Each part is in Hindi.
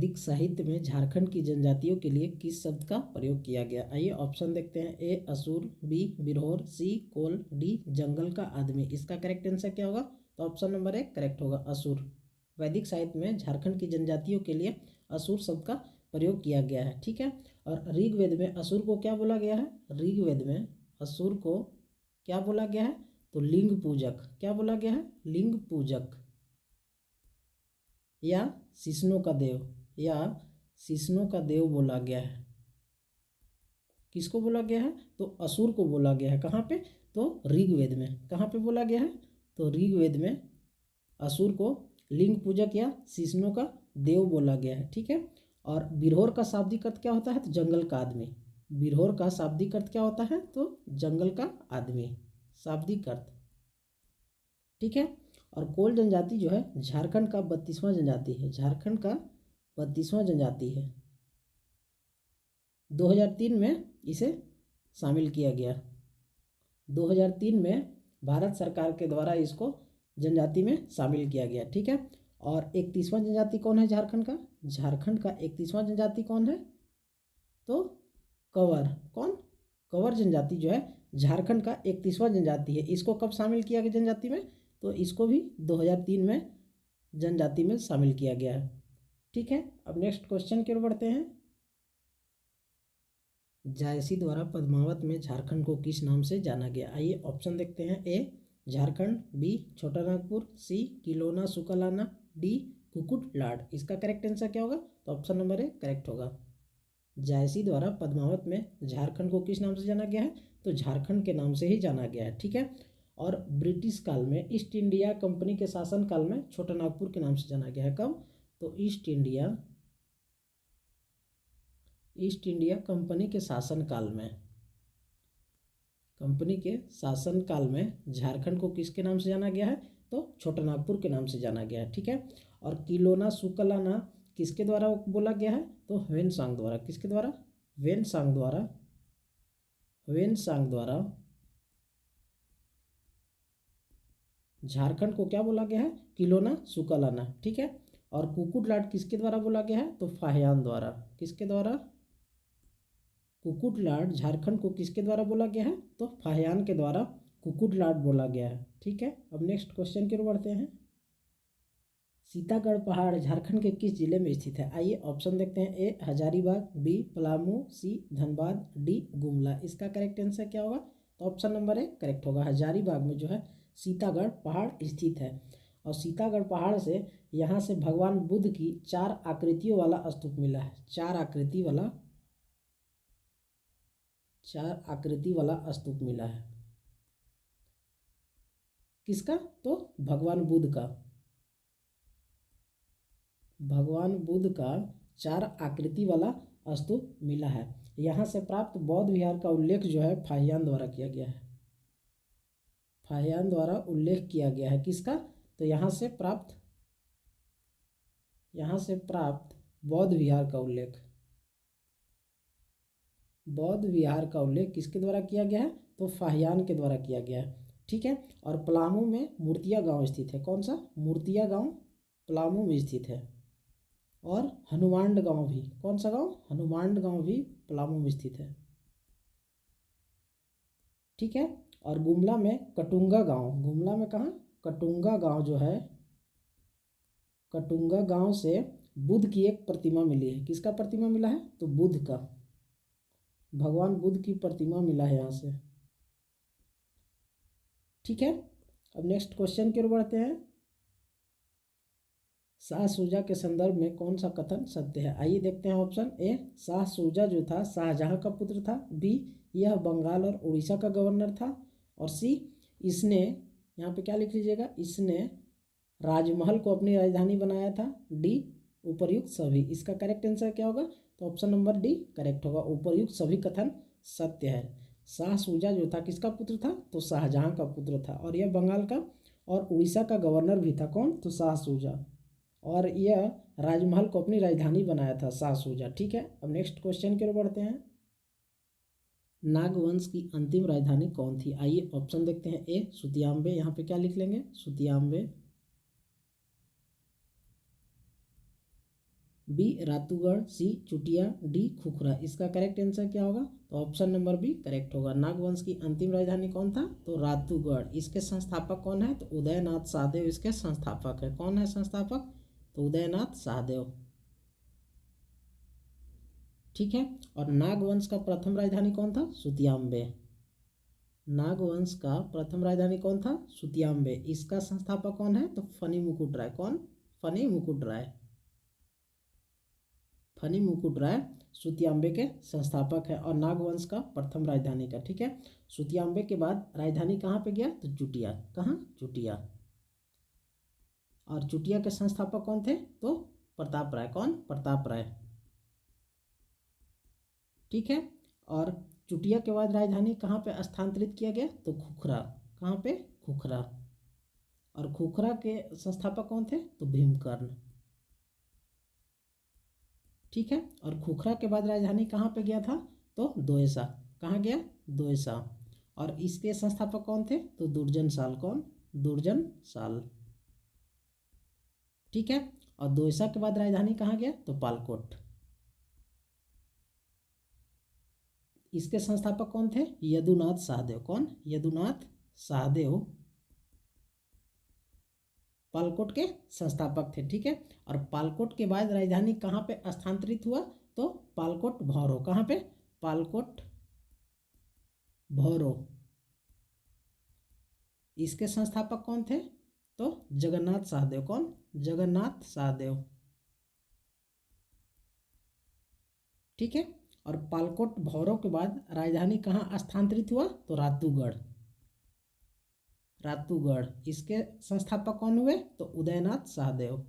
वैदिक साहित्य में झारखंड की जनजातियों के लिए किस शब्द का प्रयोग किया गया? आइए ऑप्शन देखते हैं। ए असुर, बी बिरहोर, सी कोल, डी जंगल का आदमी। इसका करेक्ट आंसर क्या होगा? तो ऑप्शन नंबर 1 करेक्ट होगा, असुर। वैदिक साहित्य में झारखंड की जनजातियों के लिए असुर शब्द का प्रयोग किया गया है। ठीक है। और ऋग्वेद में असुर को क्या बोला गया है? ऋग्वेद में असुर को क्या बोला गया है? तो लिंग पूजक। क्या बोला गया है? लिंग पूजक या शिष्णों का देव, या शिष्णों का देव बोला गया है। किसको बोला गया है? तो असुर को बोला गया है। कहाँ पे? तो ऋग्वेद में। कहाँ पे बोला गया है? तो ऋग्वेद में असुर को लिंग पूजक या शिष्णों का देव बोला गया है। ठीक है। और बिरहोर का शाब्दिक अर्थ क्या होता है? तो जंगल का आदमी। बिरहोर का शाब्दिक अर्थ क्या होता है? तो जंगल का आदमी, शाब्दिक अर्थ। ठीक है। और कोल जनजाति जो है झारखंड का 32वां जनजाति है। झारखंड का 32वां जनजाति है। 2003 में इसे शामिल किया गया। 2003 में भारत सरकार के द्वारा इसको जनजाति में शामिल किया गया। ठीक है। और 31वां जनजाति कौन है झारखंड का? झारखंड का 31वां जनजाति कौन है? तो कंवर। कौन? कंवर जनजाति जो है झारखंड का 31वां जनजाति है। इसको कब शामिल किया गया जनजाति में? तो इसको भी 2003 में जनजाति में शामिल किया गया है। ठीक है। अब नेक्स्ट क्वेश्चन की ओर बढ़ते हैं। जायसी द्वारा पद्मावत में झारखंड को किस नाम से जाना गया? आइए ऑप्शन देखते हैं। ए झारखंड, बी छोटा नागपुर, सी किलोना सुकलाना, डी कुकुट लाड। इसका करेक्ट आंसर क्या होगा? तो ऑप्शन नंबर 1 करेक्ट होगा। जायसी द्वारा पद्मावत में झारखंड को किस नाम से जाना गया है? तो झारखंड के नाम से ही जाना गया है। ठीक है। और ब्रिटिश काल में ईस्ट इंडिया कंपनी के शासन काल में छोटा नागपुर के नाम से जाना गया है। कब? तो ईस्ट इंडिया कंपनी के शासन काल में, कंपनी के शासन काल में झारखंड को किसके नाम से जाना गया है? तो छोटा नागपुर के नाम से जाना गया है। ठीक है। और किलोना सुकलाना किसके द्वारा बोला गया है? तो ह्वेनसांग द्वारा। किसके द्वारा? ह्वेनसांग द्वारा। ह्वेनसांग द्वारा झारखंड को क्या बोला गया है? किलोना सुकलाना। ठीक है। और कुकुट लाड किसके द्वारा बोला गया है? तो फाहियान द्वारा। किसके द्वारा? कुकुट लाड झारखंड को किसके द्वारा बोला गया है? तो फाहियान के द्वारा कुकुट लाड बोला गया है। ठीक है। अब नेक्स्ट क्वेश्चन की ओर बढ़ते हैं। सीतागढ़ पहाड़ झारखंड के किस जिले में स्थित है? आइए ऑप्शन देखते हैं। ए हजारीबाग, बी पलामू, सी धनबाद, डी गुमला। इसका करेक्ट आंसर क्या होगा? तो ऑप्शन नंबर 1 करेक्ट होगा। हजारीबाग में जो है सीतागढ़ पहाड़ स्थित है। और सीतागढ़ पहाड़ से यहाँ से भगवान बुद्ध की 4 आकृतियों वाला स्तूप मिला है। 4 आकृति वाला स्तूप मिला है। किसका? तो भगवान बुद्ध का। भगवान बुद्ध का 4 आकृति वाला स्तूप मिला है। यहाँ से प्राप्त बौद्ध विहार का उल्लेख जो है फाहियान द्वारा किया गया है। फाहियान द्वारा उल्लेख किया गया है। किसका? तो यहाँ से प्राप्त बौद्ध विहार का उल्लेख, बौद्ध विहार का उल्लेख किसके द्वारा किया गया है? तो फाहियान के द्वारा किया गया है। ठीक है। और पलामू में मूर्तिया गांव स्थित है। कौन सा? मूर्तिया गांव पलामू में स्थित है। और हनुमांड गांव भी, कौन सा गांव? हनुमांड गांव भी पलामू में स्थित है। ठीक है। और गुमला में कटुंगा गांव, गुमला में कहाँ? कटुंगा गांव जो है, कटुंगा गांव से बुद्ध की एक प्रतिमा मिली है। किसका प्रतिमा मिला है? तो बुद्ध का, भगवान बुद्ध की प्रतिमा मिला है यहाँ से। ठीक है। अब नेक्स्ट क्वेश्चन की ओर बढ़ते हैं। शाह शुजा के संदर्भ में कौन सा कथन सत्य है? आइए देखते हैं ऑप्शन। ए शाह शुजा जो था शाहजहां का पुत्र था, बी यह बंगाल और उड़ीसा का गवर्नर था, और सी इसने, यहाँ पे क्या लिख लीजिएगा, इसने राजमहल को अपनी राजधानी बनाया था, डी उपर्युक्त सभी। इसका करेक्ट आंसर क्या होगा? तो ऑप्शन नंबर डी करेक्ट होगा। उपर्युक्त सभी कथन सत्य है। शाह शुजा जो था किसका पुत्र था? तो शाहजहां का पुत्र था। और यह बंगाल का और उड़ीसा का गवर्नर भी था। कौन? तो शाह शुजा। और यह राजमहल को अपनी राजधानी बनाया था, शाह शुजा। ठीक है। अब नेक्स्ट क्वेश्चन की ओर बढ़ते हैं। नागवंश की अंतिम राजधानी कौन थी? आइए ऑप्शन देखते हैं। ए सुतियाम्बे, यहाँ पे क्या लिख लेंगे? सुतियाम्बे। बी रातूगढ़, सी चुटिया, डी खुखरा। इसका करेक्ट आंसर क्या होगा? तो ऑप्शन नंबर बी करेक्ट होगा। नागवंश की अंतिम राजधानी कौन था? तो रातूगढ़। इसके संस्थापक कौन है? तो उदयनाथ सहदेव इसके संस्थापक है। कौन है संस्थापक? तो उदयनाथ सहदेव। ठीक है। और नागवंश का प्रथम राजधानी कौन था? सुतियाम्बे। नागवंश का प्रथम राजधानी कौन था? सुतियाम्बे। इसका संस्थापक कौन है? तो फनी मुकुट राय। कौन? फनी मुकुट राय। फनी मुकुट राय सुतियाम्बे के संस्थापक है और नागवंश का प्रथम राजधानी का। ठीक है। सुतियाम्बे के बाद राजधानी कहाँ पे गया? तो चुटिया। कहाँ? चुटिया। और चुटिया के संस्थापक कौन थे? तो प्रताप राय। कौन? प्रताप राय। ठीक है। और चुटिया के बाद राजधानी कहाँ पे स्थानांतरित किया गया? तो खुखरा। कहाँ पे? खुखरा। और खुखरा के संस्थापक कौन थे? तो भीमकर्ण। ठीक है। और खुखरा के बाद राजधानी कहाँ पे गया था? तो दोयसा। कहाँ गया? दोयसा। और इसके संस्थापक कौन थे? तो दुर्जन साल। कौन? दुर्जन साल। ठीक है। और दोयसा के बाद राजधानी कहाँ गया? तो पालकोट। इसके संस्थापक कौन थे? यदुनाथ सहदेव। कौन? यदुनाथ सहदेव पालकोट के संस्थापक थे। ठीक है। और पालकोट के बाद राजधानी कहाँ पे स्थानांतरित हुआ? तो पालकोट भौरो। कहाँ पे? पालकोट भौरो। इसके संस्थापक कौन थे? तो जगन्नाथ सहदेव। कौन? जगन्नाथ सहदेव। ठीक है। और पालकोट भौरो के बाद राजधानी कहाँ स्थानांतरित हुआ? तो रातूगढ़। रातूगढ़। इसके संस्थापक कौन हुए? तो उदयनाथ सहदेव।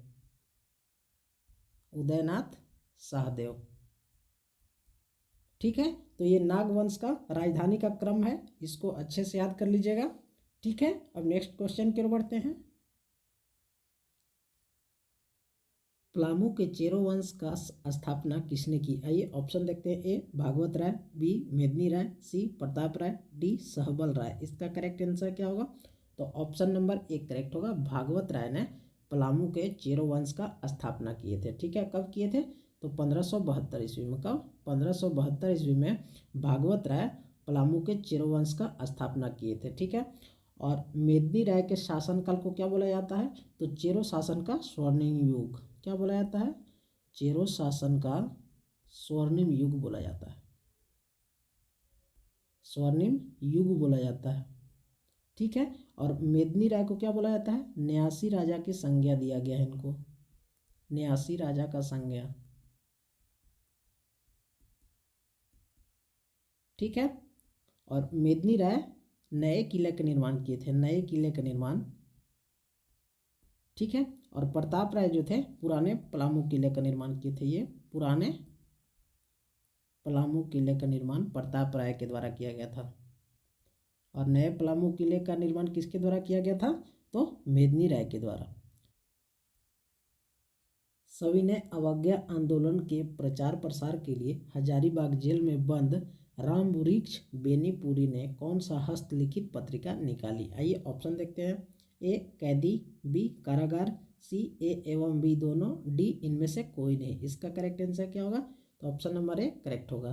उदयनाथ सहदेव। ठीक है। तो ये नागवंश का राजधानी का क्रम है, इसको अच्छे से याद कर लीजिएगा। ठीक है। अब नेक्स्ट क्वेश्चन की ओर बढ़ते हैं। पलामू के चेरो वंश का स्थापना किसने की? आइए ऑप्शन देखते हैं। ए भागवत राय, बी मेदिनी राय, सी प्रताप राय, डी सहबल राय। इसका करेक्ट आंसर क्या होगा? तो ऑप्शन नंबर एक करेक्ट होगा। भागवत राय ने पलामू के चेरो वंश का स्थापना किए थे। ठीक है। कब किए थे? तो 1572 ईस्वी में। कब? 1572 ईस्वी में भागवत राय पलामू के चेरो वंश का स्थापना किए थे। ठीक है। और मेदिनी राय के शासनकाल को क्या बोला जाता है? तो चेरो शासन का स्वर्णिम युग। क्या बोला जाता है? चेरो शासन का स्वर्णिम युग बोला जाता है। स्वर्णिम युग बोला जाता है। ठीक है। और मेदिनी राय को क्या बोला जाता है? न्यासी राजा की संज्ञा दिया गया है इनको। न्यासी राजा का संज्ञा। ठीक है। और मेदिनी राय नए किले का निर्माण किए थे। नए किले का निर्माण। ठीक है। और प्रताप राय जो थे पुराने पलामू किले का निर्माण किए थे। ये पुराने पलामू किले का निर्माण प्रताप राय के द्वारा किया गया था। और नए पलामू किले का निर्माण किसके द्वारा किया गया था? तो मेदिनी राय के द्वारा। सविनय अवज्ञा आंदोलन के प्रचार प्रसार के लिए हजारीबाग जेल में बंद रामवृक्ष बेनीपुरी ने कौन सा हस्तलिखित पत्रिका निकाली? आइए ऑप्शन देखते हैं। ए कैदी, बी कारागार, सी ए एवं बी दोनों, डी इनमें से कोई नहीं। इसका करेक्ट आंसर क्या होगा? तो ऑप्शन नंबर ए करेक्ट होगा।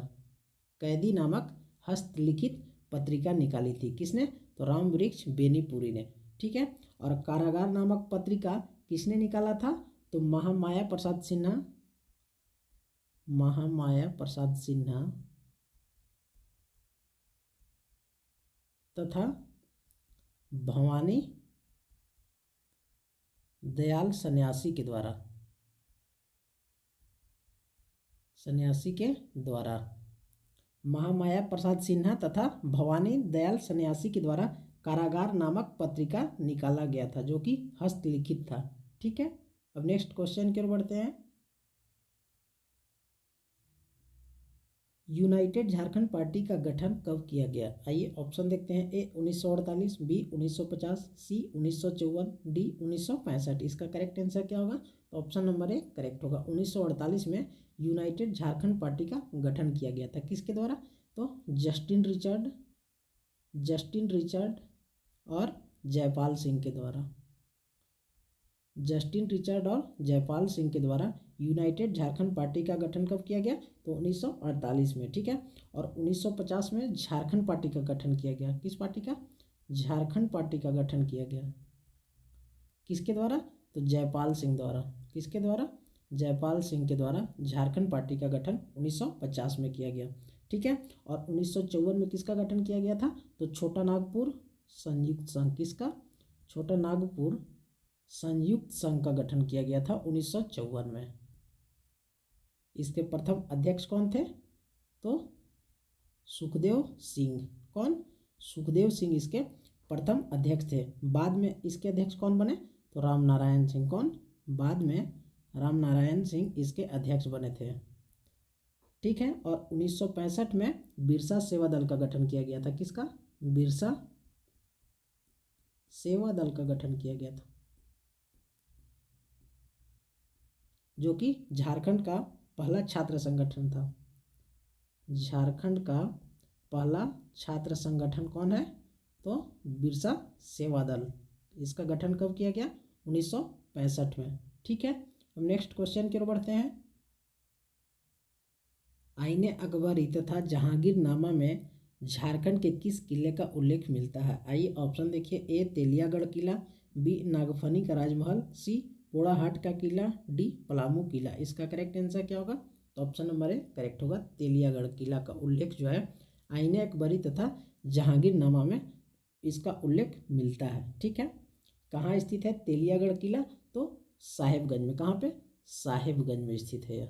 कैदी नामक हस्तलिखित पत्रिका निकाली थी। किसने? तो रामवृक्ष बेनीपुरी ने। ठीक है। और कारागार नामक पत्रिका किसने निकाला था? तो महामाया प्रसाद सिन्हा। महामाया प्रसाद सिन्हा तथा भवानी दयाल सन्यासी के द्वारा। सन्यासी के द्वारा। महामाया प्रसाद सिन्हा तथा भवानी दयाल सन्यासी के द्वारा कारागार नामक पत्रिका निकाला गया था, जो कि हस्तलिखित था। ठीक है। अब नेक्स्ट क्वेश्चन की ओर बढ़ते हैं। यूनाइटेड झारखंड पार्टी का गठन कब किया गया? आइए ऑप्शन देखते हैं। ए 1948, बी 1950, सी 1954, डी 1965। इसका करेक्ट आंसर क्या होगा? तो ऑप्शन नंबर ए करेक्ट होगा। 1948 में यूनाइटेड झारखंड पार्टी का गठन किया गया था। किसके द्वारा? तो जस्टिन रिचर्ड और जयपाल सिंह के द्वारा। जस्टिन रिचर्ड और जयपाल सिंह के द्वारा यूनाइटेड झारखंड पार्टी का गठन कब किया गया? तो 1948 में, ठीक है। और 1950 में झारखंड पार्टी का गठन किया गया। किस पार्टी का? झारखंड पार्टी का गठन किया गया। किसके द्वारा? तो जयपाल सिंह द्वारा। किसके द्वारा? जयपाल सिंह के द्वारा झारखंड पार्टी का गठन 1950 में किया गया, ठीक है। और 1954 में किसका गठन किया गया था? तो छोटा नागपुर संयुक्त संघ। किसका? छोटा नागपुर संयुक्त संघ का गठन किया गया था 1954 में। इसके प्रथम अध्यक्ष कौन थे? तो सुखदेव सिंह। कौन? सुखदेव सिंह इसके प्रथम अध्यक्ष थे। बाद में इसके अध्यक्ष कौन बने? तो रामनारायण सिंह। कौन? बाद में रामनारायण सिंह इसके अध्यक्ष बने थे, ठीक है। और 1965 में बिरसा सेवा दल का गठन किया गया था। किसका? बिरसा सेवा दल का गठन किया गया था, जो कि झारखंड का पहला छात्र संगठन था। झारखंड का पहला छात्र संगठन कौन है? तो बिरसा सेवा दल। इसका गठन कब किया गया? 1965 में, ठीक है। हम नेक्स्ट क्वेश्चन की ओर बढ़ते हैं। आईने अकबरी तथा जहांगीरनामा में झारखंड के किस किले का उल्लेख मिलता है? आइए ऑप्शन देखिए। ए तेलियागढ़ किला, बी नागफनी का राजमहल, सी पोड़ाहाट का किला, डी पलामू किला। इसका करेक्ट आंसर क्या होगा? तो ऑप्शन नंबर ए करेक्ट होगा। तेलियागढ़ किला का उल्लेख जो है आईने अकबरी तथा जहांगीरनामा में इसका उल्लेख मिलता है, ठीक है। कहाँ स्थित है तेलियागढ़ किला? तो साहेबगंज में। कहाँ पे? साहेबगंज में स्थित है यह।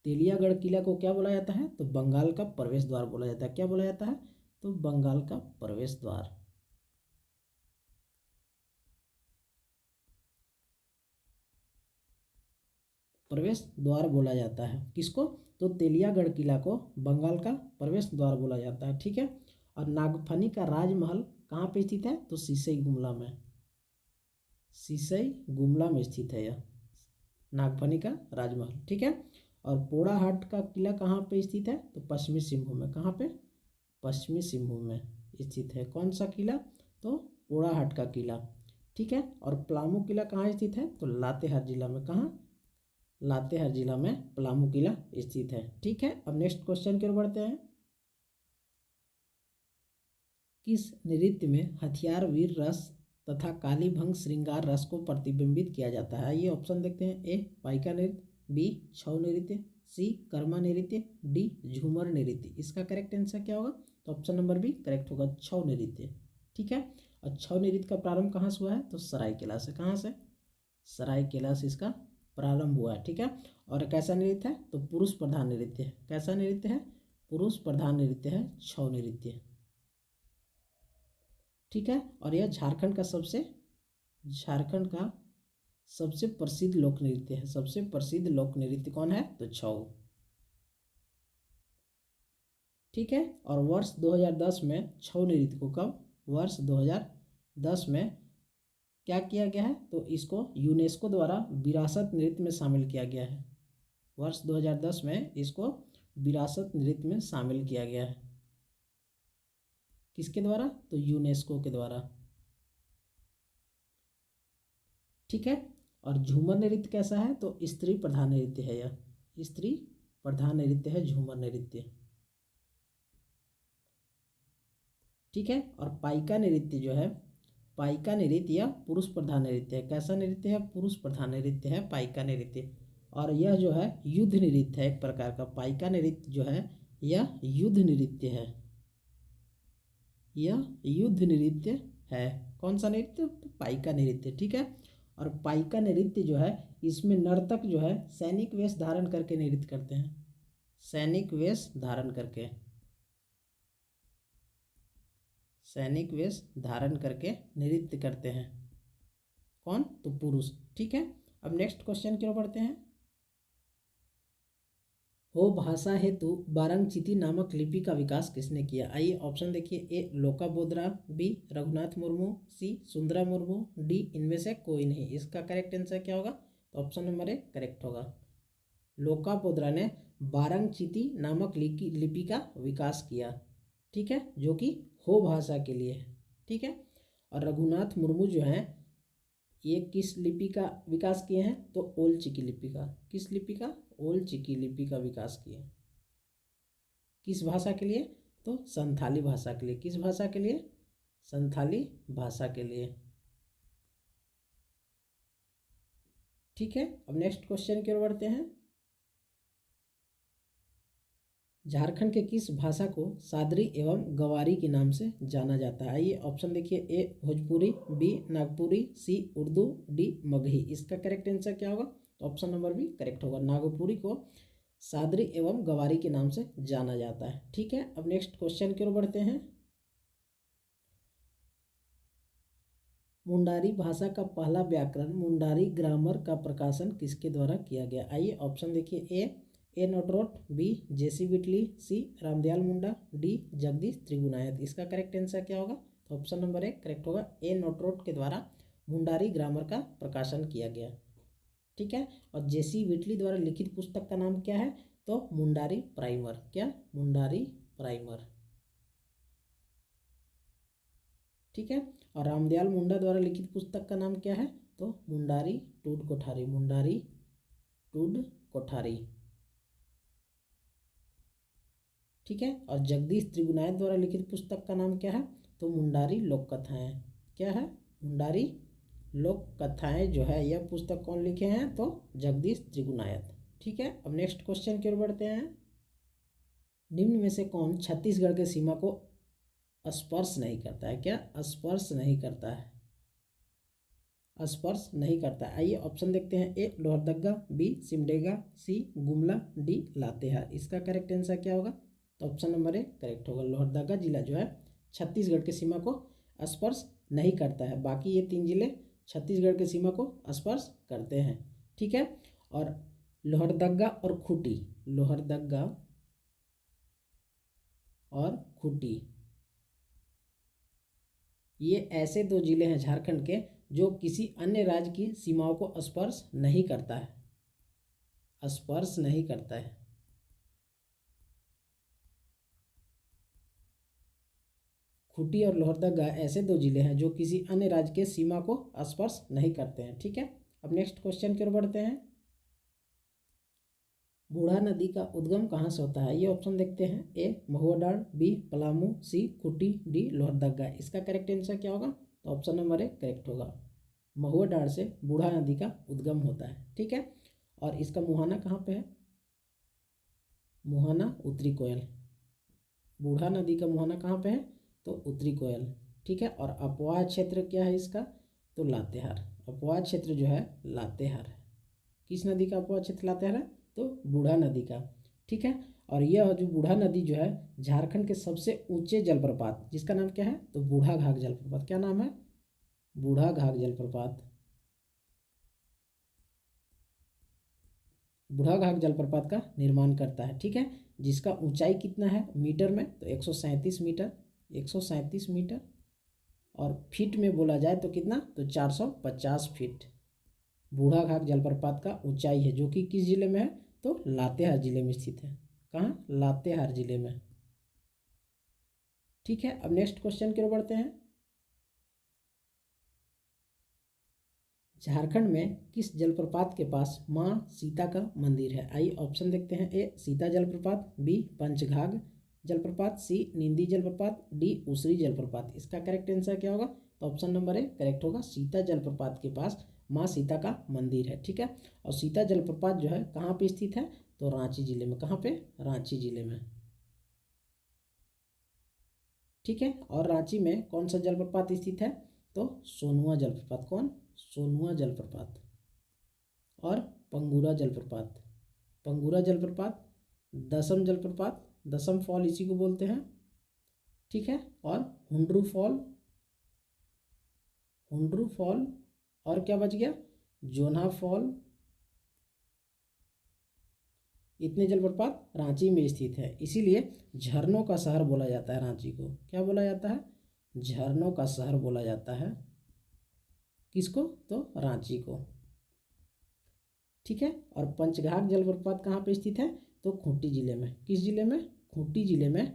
तेलियागढ़ किला को क्या बोला जाता है? तो बंगाल का प्रवेश द्वार बोला जाता है। क्या बोला जाता है? तो बंगाल का प्रवेश द्वार। प्रवेश द्वार बोला जाता है किसको? तो तेलियागढ़ किला को बंगाल का प्रवेश द्वार बोला जाता है, ठीक है। और नागफनी का राजमहल कहाँ पे स्थित है? तो सिसई गुमला में। सिसई गुमला में स्थित है यह नागफनी का राजमहल, ठीक है। और पोड़ाहाट का किला कहाँ पे स्थित है? तो पश्चिमी सिंहभूम में। कहाँ पे? पश्चिमी सिंहभूम में स्थित है। कौन सा किला? तो पोड़ाहाट का किला, ठीक है। और पलामू किला कहाँ स्थित है? तो लातेहार जिला में। कहाँ? लातेहार जिला में पलामू किला स्थित है, ठीक है। अब नेक्स्ट क्वेश्चन की ओर बढ़ते हैं। किस नृत्य में हथियार वीर रस तथा कालीभंग श्रृंगार रस को प्रतिबिंबित किया जाता है? ये ऑप्शन देखते हैं। ए पाइका नृत्य, बी छऊ नृत्य, सी कर्मा नृत्य, डी झूमर नृत्य। इसका करेक्ट आंसर क्या होगा? तो ऑप्शन नंबर बी करेक्ट होगा, छऊ नृत्य, ठीक है। और छऊ नृत्य का प्रारंभ कहाँ से हुआ है? तो सरायकेला से। कहाँ से? सरायकेला से इसका प्रारंभ हुआ है, ठीक है। और कैसा नृत्य है? तो पुरुष प्रधान नृत्य है। कैसा नृत्य है? पुरुष प्रधान नृत्य है छऊ नृत्य, ठीक है। और यह झारखंड का सबसे प्रसिद्ध लोक नृत्य है। सबसे प्रसिद्ध लोक नृत्य कौन है? तो छऊ, ठीक है। और वर्ष 2010 में छऊ नृत्य को वर्ष 2010 में क्या किया गया है? तो इसको यूनेस्को द्वारा विरासत नृत्य में शामिल किया गया है। वर्ष 2010 में इसको विरासत नृत्य में शामिल किया गया है। किसके द्वारा? तो यूनेस्को के द्वारा, ठीक है। और झूमर नृत्य कैसा है? तो स्त्री प्रधान नृत्य है यह। स्त्री प्रधान नृत्य है झूमर नृत्य, ठीक है। और पाइका नृत्य जो है, पाइका नृत्य या पुरुष प्रधान नृत्य है। कैसा नृत्य है? पुरुष प्रधान नृत्य है पाइका नृत्य। और यह जो है युद्ध नृत्य है एक प्रकार का। पाइका नृत्य जो है यह युद्ध नृत्य है। यह युद्ध नृत्य है। कौन सा नृत्य? तो पाइका नृत्य, ठीक है। और पाइका नृत्य जो है इसमें नर्तक जो है सैनिक वेश धारण करके नृत्य करते हैं। सैनिक वेश धारण करके, सैनिक वेश धारण करके नृत्य करते हैं। कौन? तो पुरुष, ठीक है। अब नेक्स्ट क्वेश्चन की ओर बढ़ते हैं। हो भाषा हेतु बारंगचीती नामक लिपि का विकास किसने किया? आइए ऑप्शन देखिए। ए लोका बोदरा, बी रघुनाथ मुर्मू, सी सुंदरा मुर्मू, डी इनमें से कोई नहीं। इसका करेक्ट आंसर क्या होगा? तो ऑप्शन नंबर ए करेक्ट होगा। लोका बोदरा ने बारंगचीती नामक लिपि का विकास किया, ठीक है, जो कि हो भाषा के लिए है, ठीक है। और रघुनाथ मुर्मू जो हैं ये किस लिपि का विकास किए हैं? तो ओल चिकी लिपि का। किस लिपि का? ओल चिकी लिपि का विकास किए। किस भाषा के लिए? तो संथाली भाषा के लिए। किस भाषा के लिए? संथाली भाषा के लिए। ठीक है, अब नेक्स्ट क्वेश्चन की ओर बढ़ते हैं। झारखंड के किस भाषा को सादरी एवं गवारी के नाम से जाना जाता है? आइए ऑप्शन देखिए। ए भोजपुरी, बी नागपुरी, सी उर्दू, डी मगही। इसका करेक्ट आंसर क्या होगा? तो ऑप्शन नंबर बी करेक्ट होगा। नागपुरी को सादरी एवं गवारी के नाम से जाना जाता है। ठीक है, अब नेक्स्ट क्वेश्चन की ओर बढ़ते हैं। मुंडारी भाषा का पहला व्याकरण मुंडारी ग्रामर का प्रकाशन किसके द्वारा किया गया? आइए ऑप्शन देखिए। ए नोटरोट, बी जेसी विटली, सी रामदयाल मुंडा, डी जगदीश त्रिगुनायत। इसका करेक्ट आंसर क्या होगा? तो ऑप्शन नंबर ए करेक्ट होगा। ए नोटरोट के द्वारा मुंडारी ग्रामर का प्रकाशन किया गया। ठीक है, और जेसी विटली द्वारा लिखित पुस्तक का नाम क्या है? तो मुंडारी प्राइमर। क्या? मुंडारी प्राइमर। ठीक है, और रामदयाल मुंडा द्वारा लिखित पुस्तक का नाम क्या है? तो मुंडारी टूड कोठारी। मुंडारी टूड कोठारी। ठीक है, और जगदीश त्रिगुनायत द्वारा लिखित पुस्तक का नाम क्या है? तो मुंडारी लोक कथाएं। क्या है? मुंडारी लोक कथाएं जो है यह पुस्तक कौन लिखे हैं? तो जगदीश त्रिगुनायत। ठीक है, अब नेक्स्ट क्वेश्चन की ओर बढ़ते हैं। निम्न में से कौन छत्तीसगढ़ के सीमा को स्पर्श नहीं करता है? क्या? स्पर्श नहीं करता है। स्पर्श नहीं करता है। आइए ऑप्शन देखते हैं। ए लोहरदग्गा, बी सिमडेगा, सी गुमला, डी लातेहार। इसका करेक्ट आंसर क्या होगा? तो ऑप्शन नंबर ए करेक्ट होगा। लोहरदगा जिला जो है छत्तीसगढ़ के सीमा को स्पर्श नहीं करता है। बाकी ये 3 जिले छत्तीसगढ़ के सीमा को स्पर्श करते हैं। ठीक है, और लोहरदगा और खूंटी, लोहरदगा और खूंटी ये ऐसे 2 जिले हैं झारखंड के जो किसी अन्य राज्य की सीमाओं को स्पर्श नहीं करता है। स्पर्श नहीं करता है। खूंटी और लोहरदगा ऐसे 2 जिले हैं जो किसी अन्य राज्य के सीमा को स्पर्श नहीं करते हैं। ठीक है, अब नेक्स्ट क्वेश्चन की ओर बढ़ते हैं। बूढ़ा नदी का उद्गम कहाँ से होता है? ये ऑप्शन देखते हैं। ए महुआ डांड, बी पलामू, सी खूंटी, डी लोहरदगा। इसका करेक्ट आंसर क्या होगा? तो ऑप्शन नंबर ए करेक्ट होगा। महुआ डांड से बूढ़ा नदी का उद्गम होता है। ठीक है, और इसका मुहाना कहाँ पे है? मुहाना उत्तरी कोयल। बूढ़ा नदी का मुहाना कहाँ पे है? तो उत्तरी कोयल। ठीक है, और अपवाह क्षेत्र क्या है इसका? तो लातेहार। अपवाह क्षेत्र जो है लातेहार है। किस नदी का अपवाह क्षेत्र लातेहार है? तो बूढ़ा नदी का। ठीक है, और यह जो बूढ़ा नदी जो है झारखंड के सबसे ऊंचे जलप्रपात जिसका नाम क्या है? तो बूढ़ा घाघ जलप्रपात। क्या नाम है? बूढ़ा घाघ जलप्रपात। बूढ़ा घाघ जलप्रपात का निर्माण करता है। ठीक है, जिसका ऊंचाई कितना है मीटर में? तो 137 मीटर। 137 मीटर, और फीट में बोला जाए तो कितना? तो 450 फीट बूढ़ा घाघ जलप्रपात का ऊंचाई है, जो कि किस जिले में है? तो लातेहार जिले में स्थित है। कहाँ? लातेहार जिले में। ठीक है, अब नेक्स्ट क्वेश्चन की ओर बढ़ते हैं। झारखंड में किस जलप्रपात के पास माँ सीता का मंदिर है? आइए ऑप्शन देखते हैं। ए सीता जलप्रपात, बी पंचघाघ जलप्रपात, सी निंदी जलप्रपात, डी उसरी जलप्रपात। इसका करेक्ट आंसर क्या होगा? तो ऑप्शन नंबर ए करेक्ट होगा। सीता जलप्रपात के पास माँ सीता का मंदिर है। ठीक है, और सीता जलप्रपात जो है कहाँ पे स्थित है? तो रांची जिले में। कहाँ पे? रांची जिले में। ठीक है, और रांची में कौन सा जलप्रपात स्थित है? तो सोनुआ जलप्रपात। कौन? सोनुआ जलप्रपात। और पंगुरा जलप्रपात। पंगुरा जलप्रपात, दसम जलप्रपात, दसम फॉल इसी को बोलते हैं। ठीक है, और हुंड्रू फॉल, हुंड्रू फॉल, और क्या बच गया? जोन्हा फॉल। इतने जलप्रपात रांची में स्थित है, इसीलिए झरनों का शहर बोला जाता है रांची को। क्या बोला जाता है? झरनों का शहर बोला जाता है। किसको? तो रांची को। ठीक है, और पंचघाघ जलप्रपात कहाँ पे स्थित है? तो खूंटी जिले में। किस जिले में? खूंटी जिले में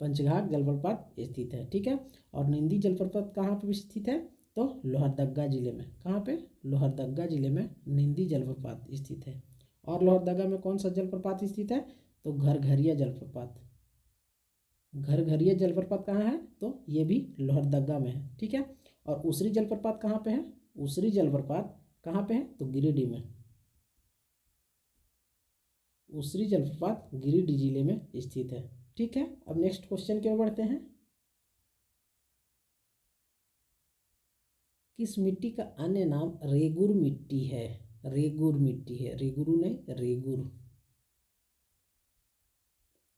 पंचघाघ जलप्रपात स्थित है। ठीक है, और निंदी जलप्रपात कहाँ पे स्थित है? तो लोहरदगा जिले में। कहाँ पे? लोहरदगा जिले में निंदी जलप्रपात स्थित है। और लोहरदगा में कौन सा जलप्रपात स्थित है? तो घरघरिया जलप्रपात। घरघरिया जलप्रपात कहाँ है? तो ये भी लोहरदगा में है। ठीक है। और उसरी जलप्रपात कहाँ पे है? उसरी जलप्रपात कहाँ पे है? तो गिरिडीह में। उसरी जलप्रपात गिरिडीह जिले में स्थित है। ठीक है। अब नेक्स्ट क्वेश्चन की ओर बढ़ते हैं। किस मिट्टी का अन्य नाम रेगुर मिट्टी है? रेगुर मिट्टी है, रेगुरु नहीं, रेगुर।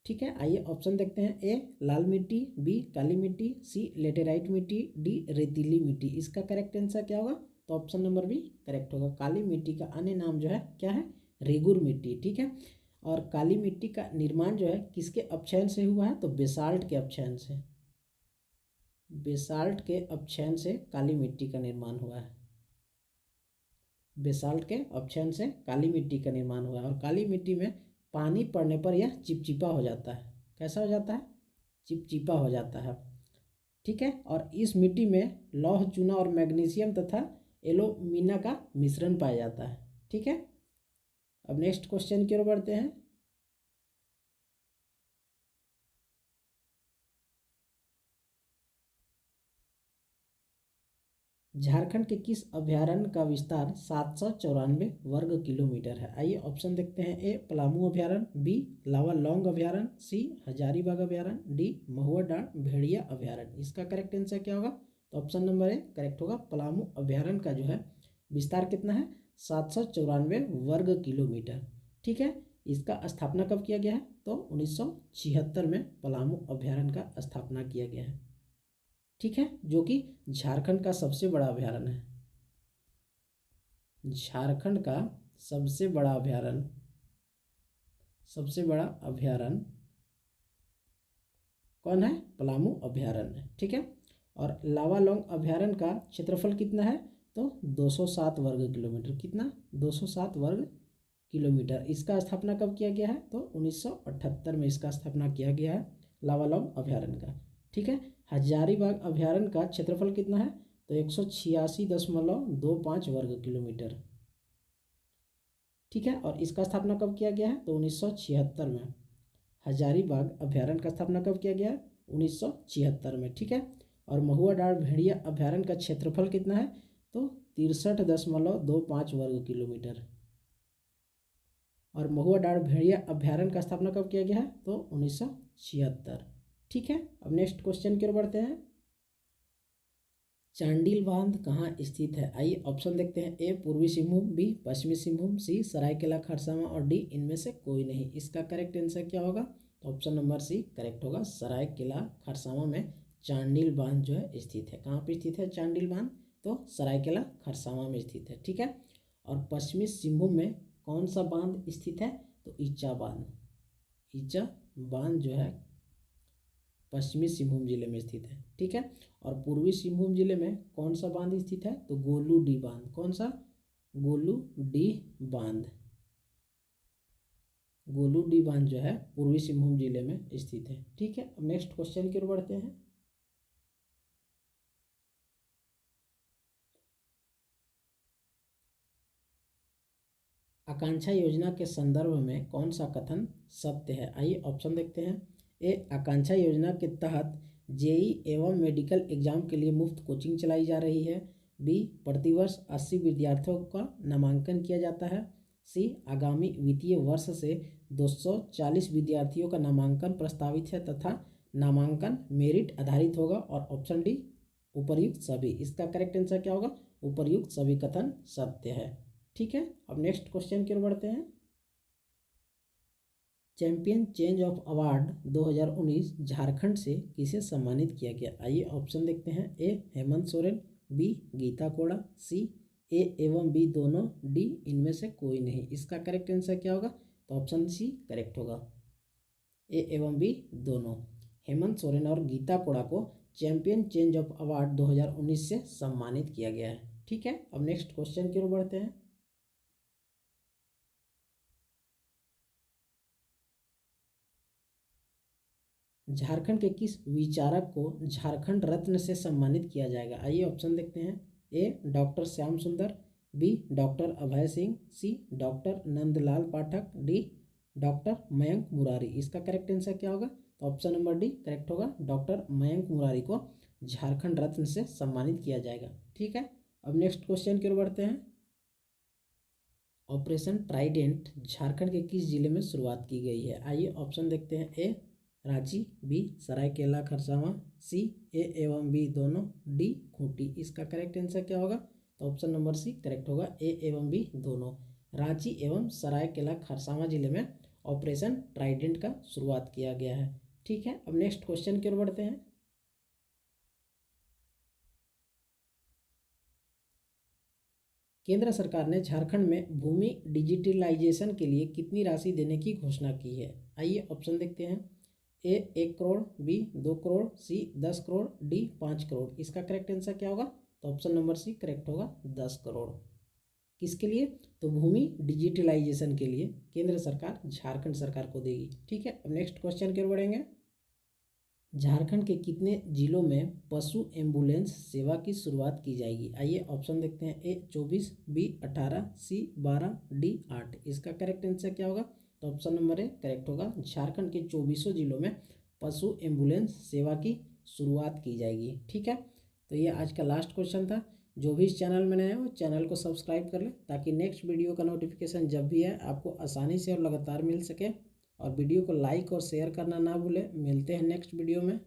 ठीक है। आइए ऑप्शन देखते हैं। ए लाल मिट्टी, बी काली मिट्टी, सी लेटेराइट मिट्टी, डी रेतीली मिट्टी। इसका करेक्ट आंसर क्या होगा? तो ऑप्शन नंबर बी करेक्ट होगा। काली मिट्टी का अन्य नाम जो है क्या है? रेगुर मिट्टी। ठीक है। और काली मिट्टी का निर्माण जो है किसके अपक्षयन से हुआ है? तो बेसाल्ट के अपक्षयन से। बेसाल्ट के अपक्षयन से काली मिट्टी का निर्माण हुआ है। बेसाल्ट के अपक्षयन से काली मिट्टी का निर्माण हुआ है। और काली मिट्टी में पानी पड़ने पर यह चिपचिपा हो जाता है। कैसा हो जाता है? चिपचिपा हो जाता है। ठीक है। और इस मिट्टी में लौह चूना और मैग्नीशियम तथा एल्यूमिना का मिश्रण पाया जाता है। ठीक है। अब नेक्स्ट क्वेश्चन की ओर बढ़ते हैं। झारखंड के किस अभयारण्य का विस्तार 794 वर्ग किलोमीटर है? आइए ऑप्शन देखते हैं। ए पलामू अभयारण्य, बी लावालौंग अभयारण्य, सी हजारीबाग अभयारण्य, डी महुआ डांड भेड़िया अभयारण्य। इसका करेक्ट आंसर क्या होगा? तो ऑप्शन नंबर ए करेक्ट होगा। पलामू अभयारण्य का जो है विस्तार कितना है? 794 वर्ग किलोमीटर। ठीक है। इसका स्थापना कब किया गया है? तो 1976 में पलामू अभयारण्य का स्थापना किया गया है। ठीक है। जो कि झारखंड का सबसे बड़ा अभयारण्य है। झारखंड का सबसे बड़ा अभयारण्य, सबसे बड़ा अभयारण्य कौन है? पलामू अभयारण्य। ठीक है। और लावालौंग अभयारण्य का क्षेत्रफल कितना है? तो 207 वर्ग किलोमीटर। कितना? 207 वर्ग किलोमीटर। इसका स्थापना कब किया गया है? तो 1978 में इसका स्थापना किया गया है लावालौंग अभयारण्य का। ठीक है। हजारीबाग अभयारण्य का क्षेत्रफल कितना है? तो 186.25 वर्ग किलोमीटर। ठीक है। और इसका स्थापना कब किया गया है? तो 1976 में। हजारीबाग अभयारण्य का स्थापना कब किया गया है? 1976 में। ठीक है। और महुआ डांड भेड़िया अभयारण्य का क्षेत्रफल कितना है? तो 63.25 वर्ग किलोमीटर। और महुआ डांड भेड़िया अभयारण्य का स्थापना कब किया गया है? तो 1976। ठीक है। अब नेक्स्ट क्वेश्चन की ओर बढ़ते हैं। चांडिल बांध कहाँ स्थित है? आइए ऑप्शन देखते हैं। ए पूर्वी सिंहभूम, बी पश्चिमी सिंहभूम, सी सरायकेला खरसावां और डी इनमें से कोई नहीं। इसका करेक्ट आंसर क्या होगा? तो ऑप्शन नंबर सी करेक्ट होगा। सरायकेला खरसावां में चांडिल बांध जो है स्थित है। कहाँ पे स्थित है चांडिल बांध? तो सरायकेला खरसावां में स्थित है। ठीक है। और पश्चिमी सिंहभूम में कौन सा बांध स्थित है? तो ईचा बांध। ईचा बांध जो है पश्चिमी सिंहभूम जिले में स्थित है। ठीक है। और पूर्वी सिंहभूम जिले में कौन सा बांध स्थित है? तो गोलूडीह बांध। कौन सा? गोलूडीह बांध। गोलूडीह बांध जो है पूर्वी सिंहभूम जिले में स्थित है। ठीक है। अब नेक्स्ट क्वेश्चन की ओर बढ़ते हैं। आकांक्षा योजना के संदर्भ में कौन सा कथन सत्य है? आइए ऑप्शन देखते हैं। ए आकांक्षा योजना के तहत जेई एवं मेडिकल एग्जाम के लिए मुफ्त कोचिंग चलाई जा रही है। बी प्रतिवर्ष 80 विद्यार्थियों का नामांकन किया जाता है। सी आगामी वित्तीय वर्ष से 240 विद्यार्थियों का नामांकन प्रस्तावित है तथा नामांकन मेरिट आधारित होगा। और ऑप्शन डी उपर्युक्त सभी। इसका करेक्ट आंसर क्या होगा? उपर्युक्त सभी कथन सत्य है। ठीक है। अब नेक्स्ट क्वेश्चन की ओर बढ़ते हैं। Champion change of award 2019 Jharkhand से किसे सम्मानित किया गया? आइए ऑप्शन देखते हैं। ए हेमंत सोरेन, बी गीता कोड़ा, सी ए एवं बी दोनों, डी इनमें से कोई नहीं। इसका करेक्ट आंसर क्या होगा? तो ऑप्शन सी करेक्ट होगा। ए एवं बी दोनों। हेमंत सोरेन और गीता कोड़ा को चैंपियन चेंज ऑफ अवार्ड 2019 से सम्मानित किया गया है। ठीक है। अब नेक्स्ट क्वेश्चन की ओर बढ़ते हैं। झारखंड के किस विचारक को झारखंड रत्न से सम्मानित किया जाएगा? आइए ऑप्शन देखते हैं। ए डॉक्टर श्याम सुंदर, बी डॉक्टर अभय सिंह, सी डॉक्टर नंदलाल पाठक, डी डॉक्टर मयंक मुरारी। इसका करेक्ट आंसर क्या होगा? तो ऑप्शन नंबर डी करेक्ट होगा। डॉक्टर मयंक मुरारी को झारखंड रत्न से सम्मानित किया जाएगा। ठीक है, अब नेक्स्ट क्वेश्चन की ओर बढ़ते हैं। ऑपरेशन ट्राइडेंट झारखंड के किस जिले में शुरुआत की गई है? आइए ऑप्शन देखते हैं। ए रांची, बी सरायकेला खरसावां, सी ए एवं बी दोनों, डी खूंटी। इसका करेक्ट आंसर क्या होगा? तो ऑप्शन नंबर सी करेक्ट होगा, ए एवं बी दोनों। रांची एवं सरायकेला खरसावां जिले में ऑपरेशन ट्राइडेंट का शुरुआत किया गया है। ठीक है, अब नेक्स्ट क्वेश्चन की ओर बढ़ते हैं। केंद्र सरकार ने झारखंड में भूमि डिजिटलाइजेशन के लिए कितनी राशि देने की घोषणा की है? आइए ऑप्शन देखते हैं। ए 1 करोड़, बी 2 करोड़, सी 10 करोड़, डी 5 करोड़। इसका करेक्ट आंसर क्या होगा? तो ऑप्शन नंबर सी करेक्ट होगा, 10 करोड़। किसके लिए? तो भूमि डिजिटलाइजेशन के लिए केंद्र सरकार झारखंड सरकार को देगी। ठीक है, अब नेक्स्ट क्वेश्चन की ओर बढ़ेंगे। झारखंड के कितने जिलों में पशु एम्बुलेंस सेवा की शुरुआत की जाएगी? आइए ऑप्शन देखते हैं। ए 24, बी 18, सी 12, डी 8। इसका करेक्ट आंसर क्या होगा? तो ऑप्शन नंबर ए करेक्ट होगा। झारखंड के 24 जिलों में पशु एम्बुलेंस सेवा की शुरुआत की जाएगी। ठीक है, तो ये आज का लास्ट क्वेश्चन था। जो भी इस चैनल में नया है वो चैनल को सब्सक्राइब कर ले, ताकि नेक्स्ट वीडियो का नोटिफिकेशन जब भी आए आपको आसानी से और लगातार मिल सके। और वीडियो को लाइक और शेयर करना ना भूलें। मिलते हैं नेक्स्ट वीडियो में।